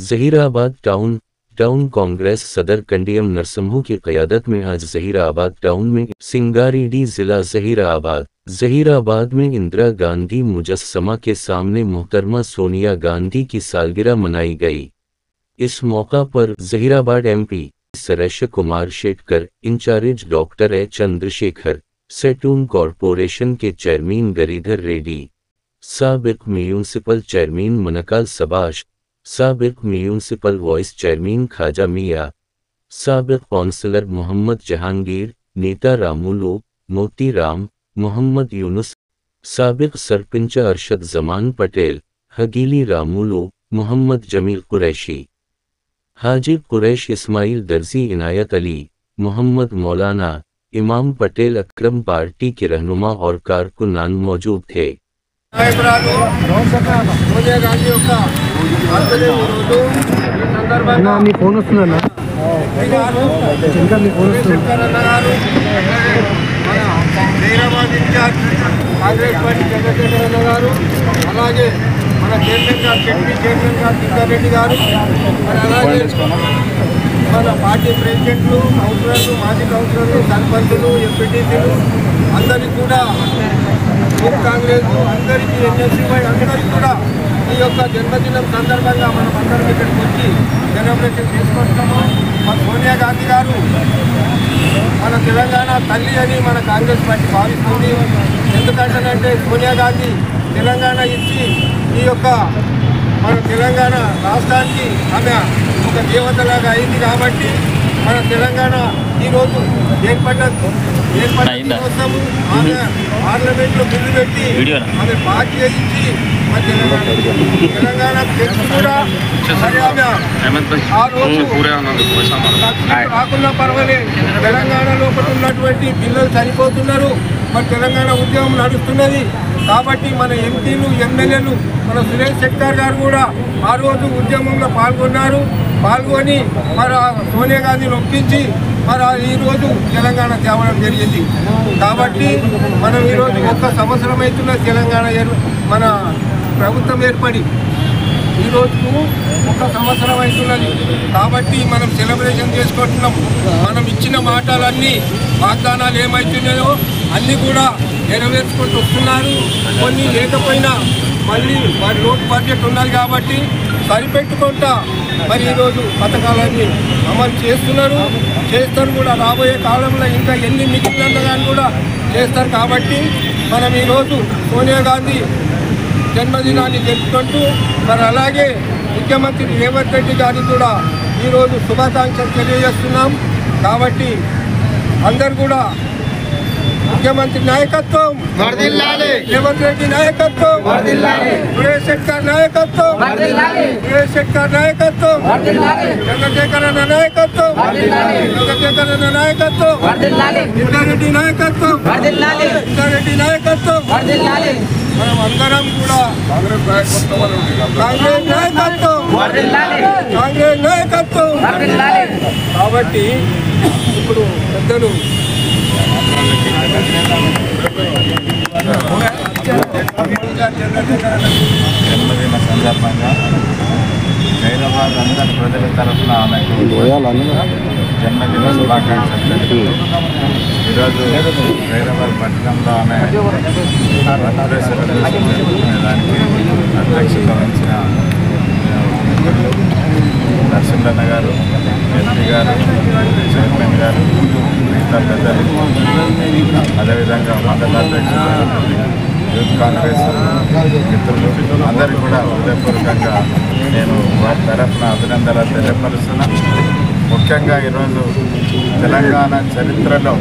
Zaheerabad town Congress सदर कंडियम नरसिम्हा की क़यादत में आज जहीराबाद टाउन में सिंगारेड्डी जिला जहीराबाद में इंदिरा गांधी मुजस्समा के सामने मोहतरमा सोनिया गांधी की सालगिरह मनाई गई। इस मौका पर Zaheerabad MP Suresh Kumar Shetkar, incharge doctor A Chandrashekhar, सेटून कॉरपोरेशन के चेयरमैन गिरिधर रेड्डी, साबिक म्यूनिसिपल चेयरमैन मनकाल सबाश, साबिक म्यूनिसिपल वाइस चेयरमैन खाजा मियाँ, साबिक काउंसलर मोहम्मद जहांगीर, नेता रामुलू, मोती राम, मोहम्मद यूनुस, साबिक सरपंच अरशद जमान पटेल, हगीली रामुलू, मोहम्मद जमील कुरैशी, हाजी कुरैश इस्माइल दर्जी, इनायत अली, मोहम्मद मौलाना, इमाम पटेल, अकरम पार्टी के रहनुमा और कारकुनान मौजूद थे। కాంగ్రెస్ పార్టీ చంద్రశేఖర్ అన్న గారు, అలాగే మన చైర్మన్ గారు కిషన్ రెడ్డి గారు, అలాగే మన పార్టీ ప్రెసిడెంట్లు, కౌన్సిలర్లు, మాజీ కౌన్సిలర్లు, సర్పంచులు, ఎంపీటీసీలు అందరికీ కూడా, యూత్ కాంగ్రెస్ అందరికీ, NSY అందరికీ కూడా ఈ యొక్క జన్మదినం సందర్భంగా మనం అందరం ఇక్కడికి వచ్చి సెలబ్రేషన్ చేసుకుంటున్నాము. మన సోనియా గాంధీ గారు మన తెలంగాణ తల్లి అని మన కాంగ్రెస్ పార్టీ భావిస్తుంది. ఎందుకంటే సోనియా గాంధీ తెలంగాణ ఇచ్చి ఈ యొక్క మన తెలంగాణ రాష్ట్రానికి ఆమె ఒక దేవతలాగా అయింది. కాబట్టి మన తెలంగాణ ఈరోజు ఏర్పడిన కోసం ఆమె పార్లమెంట్లో బిల్లు పెట్టి ఆమె బాధ్యత ఇచ్చి మన తెలంగాణ కూడా మరి ఆమె ఆ రోజు రాకున్నా పర్వాలేదు, తెలంగాణలో ఉన్నటువంటి పిల్లలు చనిపోతున్నారు, మన తెలంగాణ ఉద్యమం నడుస్తున్నది. కాబట్టి మన ఎంపీలు, ఎమ్మెల్యేలు, మన సురేష్ శెట్కర్ గారు కూడా ఆ రోజు ఉద్యమంలో పాల్గొని మరి సోనియా గాంధీని ఒప్పించి మరి ఈరోజు తెలంగాణ తేవడం జరిగింది. కాబట్టి మనం ఈరోజు 1 సంవత్సరం అవుతున్న తెలంగాణ మన ప్రభుత్వం ఏర్పడి ఈరోజు 1 సంవత్సరం అవుతున్నది. కాబట్టి మనం సెలబ్రేషన్ చేసుకుంటున్నాం. మనం ఇచ్చిన మాటలన్నీ, వాగ్దానాలు ఏమవుతున్నాయో అన్నీ కూడా నెరవేర్చుకుంటూ వస్తున్నారు. కొన్ని లేకపోయినా మళ్ళీ మరి లోటు బడ్జెట్ ఉన్నది కాబట్టి సరిపెట్టుకుంటా మరి ఈరోజు పథకాలన్నీ అమలు చేస్తారు కూడా. రాబోయే కాలంలో ఇంకా ఎన్ని మిగిలిన కానీ కూడా చేస్తారు. కాబట్టి మనం ఈరోజు సోనియా గాంధీ జన్మదినాన్ని జరుపుకుంటూ మరి అలాగే ముఖ్యమంత్రి రేవంత్ రెడ్డి గారికి కూడా ఈరోజు శుభాకాంక్షలు తెలియజేస్తున్నాం. కాబట్టి అందరు కూడా ముఖ్యమంత్రి నాయకత్వం వర్ధిల్లాలి, రేవంత్ రెడ్డి నాయకత్వం వర్ధిల్లాలి, సురేష్ శెట్కర్ నాయకత్వం వర్ధిల్లాలి, సురేష్ శెట్కర్ నాయకత్వం వర్ధిల్లాలి, చంద్రశేఖర్ అన్న నాయకత్వం వర్ధిల్లాలి, చంద్రశేఖర్ అన్న నాయకత్వం వర్ధిల్లాలి, ఇంద్రారెడ్డి నాయకత్వం వర్ధిల్లాలి, ఇంద్రారెడ్డి నాయకత్వం వర్ధిల్లాలి. మనం అందరం కూడా కాంగ్రెస్ నాయకత్వం వర్ధిల్లాలి, కాంగ్రెస్ నాయకత్వం వర్ధిల్లాలి. కాబట్టి ఇప్పుడు పెద్దలు జన్మదిన సందర్భంగా హైదరాబాద్ అందరి ప్రజల తరఫున ఆమెకు జన్మదిన శుభాకాంక్షలు తెలుపుతూ ఈరోజు హైదరాబాద్ పట్టణంలో ఆమె బర్త్డే సెలబ్రేషన్ జరుపుకునే దానికి అధ్యక్షత వహించిన నరసింహన్న గారు, ఎంపీ గారు, చైర్మన్ గారు, మిగతా పెద్దలు, అదేవిధంగా మండలాధ్యక్షులు, యూత్ కాంగ్రెస్ మిత్రులు అందరికీ కూడా హృదయపూర్వకంగా నేను వారి తరఫున అభినందనలు తెలియపరుస్తున్నా. ముఖ్యంగా ఈరోజు తెలంగాణ చరిత్రలో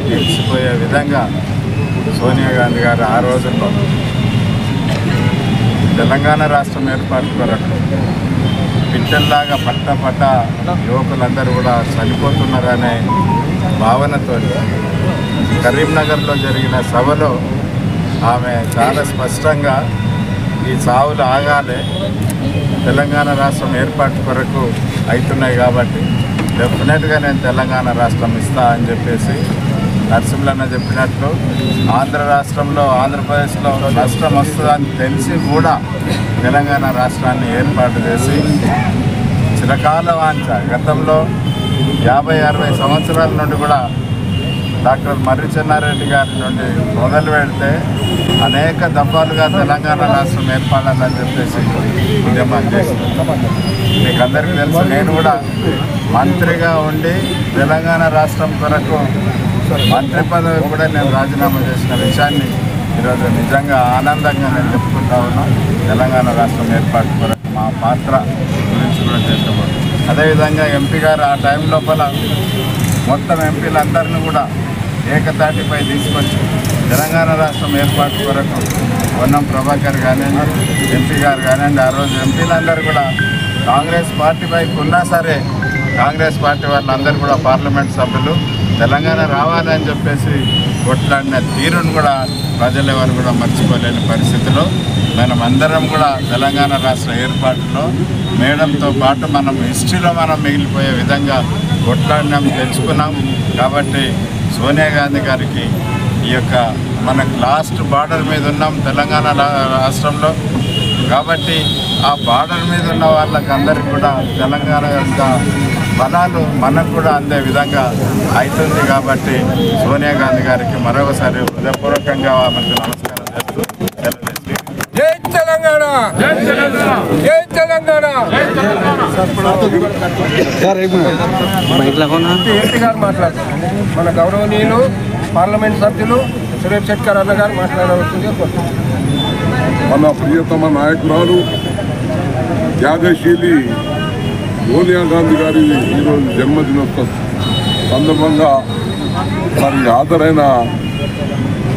నిలిచిపోయే విధంగా సోనియా గాంధీ గారు ఆ రోజుల్లో తెలంగాణ రాష్ట్రం ఏర్పాటు కొరకు పిట్టల్లాగా పట్ట యువకులందరూ కూడా చనిపోతున్నారనే భావనతో కరీంనగర్లో జరిగిన సభలో ఆమె చాలా స్పష్టంగా ఈ చావులు ఆగాలి, తెలంగాణ రాష్ట్రం ఏర్పాటు కొరకు అవుతున్నాయి కాబట్టి డెఫినెట్గా నేను తెలంగాణ రాష్ట్రం ఇస్తా అని చెప్పేసి నరసింహన్న చెప్పినట్లు ఆంధ్ర రాష్ట్రంలో ఆంధ్రప్రదేశ్లో నష్టం వస్తుందని తెలిసి కూడా తెలంగాణ రాష్ట్రాన్ని ఏర్పాటు చేసి చిరకాల వాంఛ గతంలో 50-60 సంవత్సరాల నుండి కూడా డాక్టర్ మర్రి చెన్నారెడ్డి గారి నుండి మొదలు పెడితే అనేక దఫాలుగా తెలంగాణ రాష్ట్రం ఏర్పడాలని చెప్పేసి ఉద్యమం చేసింది. మీకు అందరికీ తెలుసు, నేను కూడా మంత్రిగా ఉండి తెలంగాణ రాష్ట్రం కొరకు మంత్రి పదవి కూడా నేను రాజీనామా చేసిన విషయాన్ని ఈరోజు నిజంగా ఆనందంగా నేను చెప్పుకుంటా ఉన్నా. తెలంగాణ రాష్ట్రం ఏర్పాటు కొరకు మా పాత్ర గురించి కూడా తెలుసుకోవాలి. అదేవిధంగా ఎంపీ గారు ఆ టైం లోపల మొత్తం ఎంపీలందరినీ కూడా ఏకతాటిపై తీసుకొచ్చి తెలంగాణ రాష్ట్రం ఏర్పాటు కొరకు పొన్నం ప్రభాకర్ కానివ్వండి, ఎంపీ గారు కానివ్వండి, ఆ రోజు ఎంపీలందరూ కూడా కాంగ్రెస్ పార్టీ వైపు ఉన్నా సరే కాంగ్రెస్ పార్టీ వాళ్ళందరూ కూడా పార్లమెంట్ సభ్యులు తెలంగాణ రావాలని చెప్పేసి కొట్లాడిన తీరును కూడా ప్రజలు ఎవరు కూడా మర్చిపోలేని పరిస్థితిలో మనమందరం కూడా తెలంగాణ రాష్ట్ర ఏర్పాటులో మేడంతో పాటు మనం హిస్టరీలో మనం మిగిలిపోయే విధంగా కొట్లాడినాం, తెలుసుకున్నాం. కాబట్టి సోనియా గాంధీ గారికి ఈ యొక్క మనకు లాస్ట్ బార్డర్ మీద ఉన్నాం తెలంగాణ రాష్ట్రంలో. కాబట్టి ఆ బార్డర్ మీద ఉన్న వాళ్ళకి అందరికీ కూడా తెలంగాణ యొక్క బలాలు మనకు కూడా అందే విధంగా అవుతుంది. కాబట్టి సోనియా గాంధీ గారికి మరొకసారి హృదయపూర్వకంగా ఆమెకు నమస్కారం చేస్తూ జై తెలంగాణ, జై తెలంగాణ. ఎంపీ గారు మాట్లాడుతున్నారు, మన గౌరవనీయులు పార్లమెంట్ సభ్యులు సురేష్ శెట్కర్ అన్న గారు మాట్లాడవలసిందిగా కోరుతున్నాను. మన ప్రియతమ నాయకురాలు త్యాగశీలి సోనియా గాంధీ గారి ఈరోజు జన్మదినోత్సవం సందర్భంగా మరి హాజరైన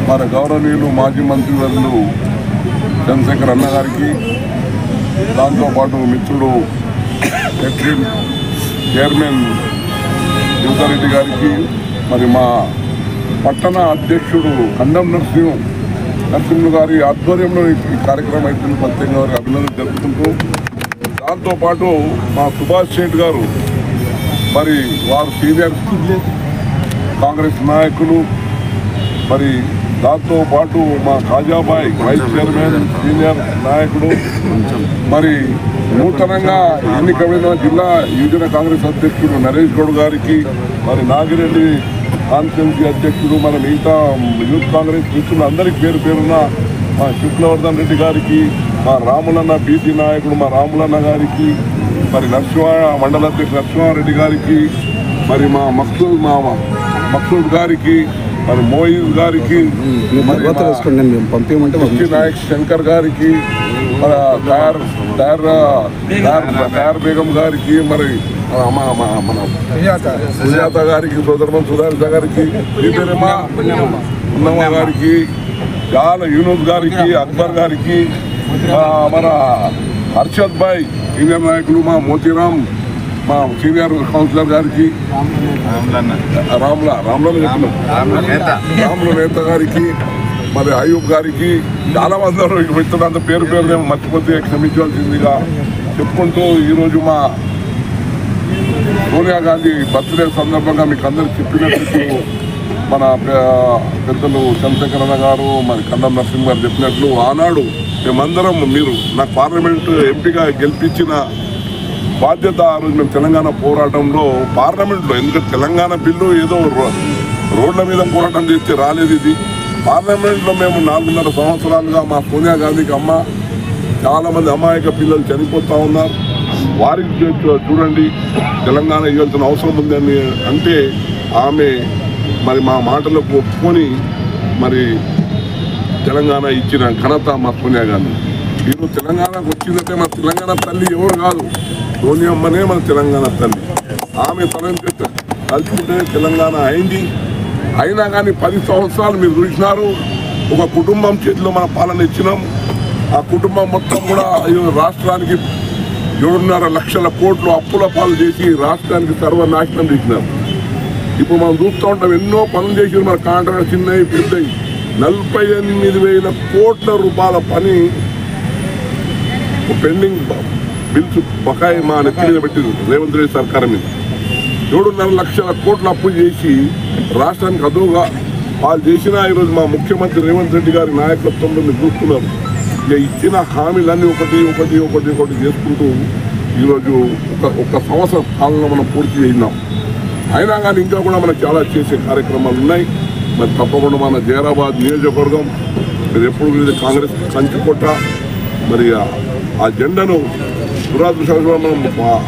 మన గౌరవనీయులు మాజీ మంత్రివర్యులు చంద్రశేఖర్ అన్న గారికి, దాంతోపాటు మిత్రుడు ఎక్రిమ్ చైర్మన్ యువతారెడ్డి గారికి, మరి మా పట్టణ అధ్యక్షుడు కండం నరసింహ గారి ఆధ్వర్యంలో ఈ కార్యక్రమం అయితే ప్రత్యేకంగా వారికి అభినందనలు జరుపుకుంటూ, దాంతోపాటు మా సుభాష్ శెట్టి గారు మరి వారు సీనియర్ కాంగ్రెస్ నాయకులు, మరి దాంతోపాటు మా ఖాజాబాయ్ వైస్ చైర్మన్ సీనియర్ నాయకుడు, మరి నూతనంగా ఎన్నికైన జిల్లా యువజన కాంగ్రెస్ అధ్యక్షుడు నరేష్ గౌడ్ గారికి, మరి నాగిరెడ్డి కాన్స్టిట్యున్సీ అధ్యక్షుడు, మన మిగతా యూత్ కాంగ్రెస్ మిత్రులు అందరికీ పేరు పేరున్న మా శుక్లవర్ధన్ రెడ్డి గారికి, మా రాములన్న బీసీ నాయకుడు మా రాములన్న గారికి, మరి మండల అధ్యక్షుడు నరసింహారెడ్డి గారికి, మరి మా మక్సూద్ గారికి, మరి మోయిజ్ గారికి, నాయక్ శంకర్ గారికి, తయార్ బేగం గారికి, మరి మన సుజాత గారికి, సోదరమన్ సుధారిత గారికి, ఉన్నమ్మ గారికి, చాలా యూనుస్ గారికి, అక్బర్ గారికి, మన హర్షద్ భాయ్ సీనియర్ నాయకులు, మా మోతీరామ్ మా సీనియర్ కౌన్సిలర్ గారికి, రాముల నేత గారికి, మరి అయ్యూబ్ గారికి, చాలా మంది మిత్రులంత పేరు పేరు మర్చిపోతే క్షమించవలసిందిగా చెప్పుకుంటూ, ఈరోజు మా సోనియా గాంధీ బర్త్డే సందర్భంగా మీకు అందరికి చెప్పినట్టు మన పెద్దలు చంద్రశేఖరన్న గారు, మరి కండం నరసింహ గారు చెప్పినట్లు ఆనాడు మేమందరం మీరు నాకు పార్లమెంటు ఎంపీగా గెలిపించిన బాధ్యత ఆ రోజు మేము తెలంగాణ పోరాటంలో పార్లమెంట్లో, ఎందుకంటే తెలంగాణ బిల్లు ఏదో రోడ్ల మీద పోరాటం చేస్తే రాలేదు. ఇది పార్లమెంట్లో మేము 4.5 సంవత్సరాలుగా మా సోనియా గాంధీకి అమ్మ చాలామంది అమాయక పిల్లలు చనిపోతూ ఉన్నారు, వారికి చూడండి తెలంగాణ ఇవ్వాల్సిన అవసరం ఉందని అంటే ఆమె మరి మా మాటలకు ఒప్పుకొని మరి తెలంగాణ ఇచ్చిన ఘనత మా సోనియా గాంధీ. ఈరోజు తెలంగాణకు వచ్చిందంటే మన తెలంగాణ తల్లి ఎవరు కాదు, సోనియా అమ్మనే మన తెలంగాణ తల్లి. ఆమె తలుచుకుంటే తెలంగాణ అయింది. అయినా కానీ 10 సంవత్సరాలు మీరు చూసినారు, ఒక కుటుంబం చేతిలో మన పాలన ఇచ్చినాం. ఆ కుటుంబం మొత్తం కూడా రాష్ట్రానికి 7.5 లక్షల కోట్లు అప్పుల పాలు చేసి రాష్ట్రానికి సర్వనాశనం చేసినారు. ఇప్పుడు మనం చూస్తూ ఉంటాం, ఎన్నో పనులు చేసి మన కాంట్రాక్ట్ చిన్నవి పెద్దవి 48,000 కోట్ల రూపాయల పని పెండింగ్ బిల్స్ బకాయి మా నెత్తి మీద పెట్టింది రేవంత్ రెడ్డి సర్కార్ మీద. 7.5 లక్షల కోట్ల అప్పు చేసి రాష్ట్రానికి అదోగా వాళ్ళు చేసిన ఈరోజు మా ముఖ్యమంత్రి రేవంత్ రెడ్డి గారి నాయకత్వంలో మీరు చూస్తున్నారు. ఇక ఇచ్చిన హామీలన్నీ ఒకటి ఒకటి ఒకటి ఒకటి చేసుకుంటూ ఈరోజు ఒక సంవత్సరం కాలంలో మనం పూర్తి చేసినాం. అయినా కానీ ఇంకా కూడా మనకు చాలా చేసే కార్యక్రమాలు ఉన్నాయి. మరి తప్పకుండా మన జైరాబాద్ నియోజకవర్గం మీరు ఎప్పుడు కాంగ్రెస్ కంచుకొట్ట మరి ఆ జెండాను దురాదృష్టంగా మనం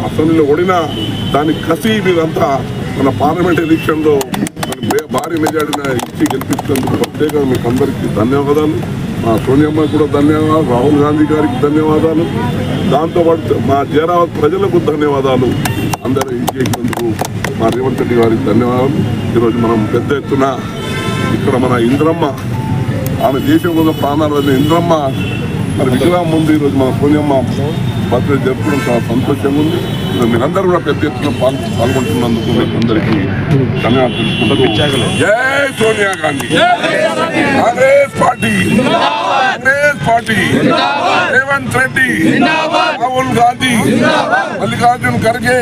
అసెంబ్లీలో ఓడినా దాన్ని కసి మీరంతా మన పార్లమెంట్ ఎలక్షన్లో భారీ మెజార్టీని ఇచ్చి గెలిపించినందుకు ప్రత్యేకంగా మీకు అందరికీ ధన్యవాదాలు. మా సోనియమ్మ కూడా ధన్యవాదాలు, రాహుల్ గాంధీ గారికి ధన్యవాదాలు, దాంతోపాటు మా జైరాబాద్ ప్రజలకు ధన్యవాదాలు. అందరూ ఇది చేసినందుకు మా రేవంత్ రెడ్డి గారికి ధన్యవాదాలు. ఈరోజు మనం పెద్ద ఎత్తున ఇక్కడ మన ఇంద్రమ్మ ఆమె దేశం కోసం ప్రాణాలు వదిలిన ఇంద్రమ్మ మరి విగ్రహం ముందు ఈరోజు మన సోనియమ్మ బర్త్డే జరుపుకోవడం చాలా సంతోషంగా ఉంది. మీరందరూ కూడా పెద్ద ఎత్తున పాల్గొంటున్నందుకు మీకు అందరికీ ధన్యవాదాలు తెలుసుకుంటూ జై Sonia Gandhi, Congress party, Congress party, Revanth Reddy, Rahul Gandhi, Mallikarjun Kharge.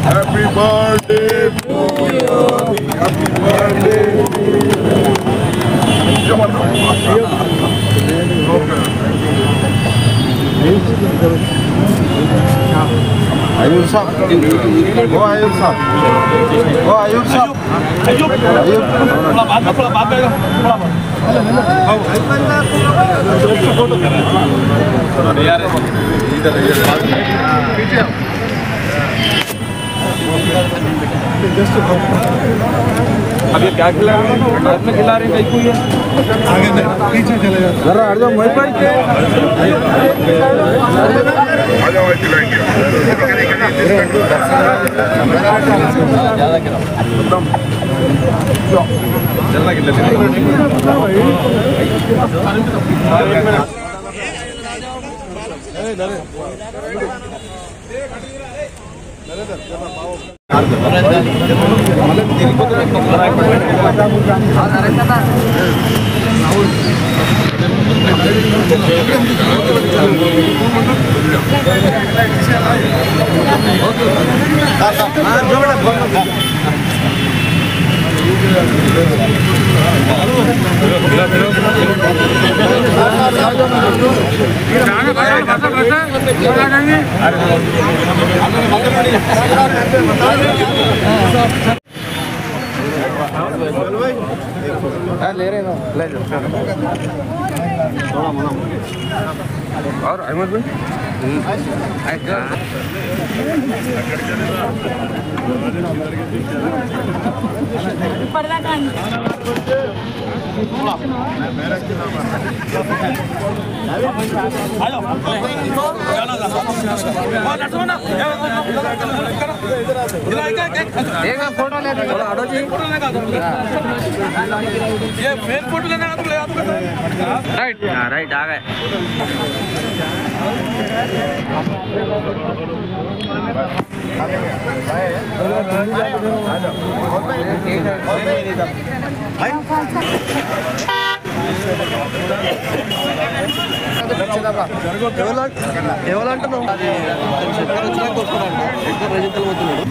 Happy birthday to you, happy birthday to you. आयुर साहब, वो आयुर साहब, वो आयुर साहब, आयुर थोड़ा बात करेगा, थोड़ा यार पीछे अब ये क्या खिला रहे हैं? रात में खिला रहे हैं कहीं है आगे नहीं पीछे चले जाओ जरा हट जाओ मोहित भाई आ जाओ खिलाएंगे ज़्यादा खिलाओ एकदम चलना कितना ले रहे ना ले लो थोड़ा मना और अहमद भाई पर्दा कान फोटो ले ये फेस फोटो लेने का तो ले आप राइट राइट आ गए ఎవరు అంటున్నావు చక్కెర వచ్చినాక వస్తున్నాడు చక్కెర రజంతలు పోతున్నాడు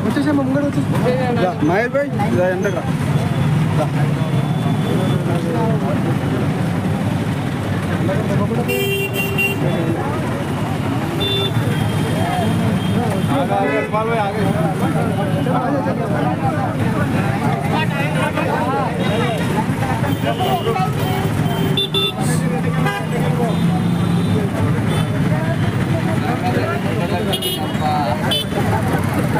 వచ్చేసా ముంగడు వచ్చేసి మహేష్ భాయ్ ఎండగా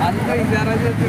అంతా ఇదారా చేసి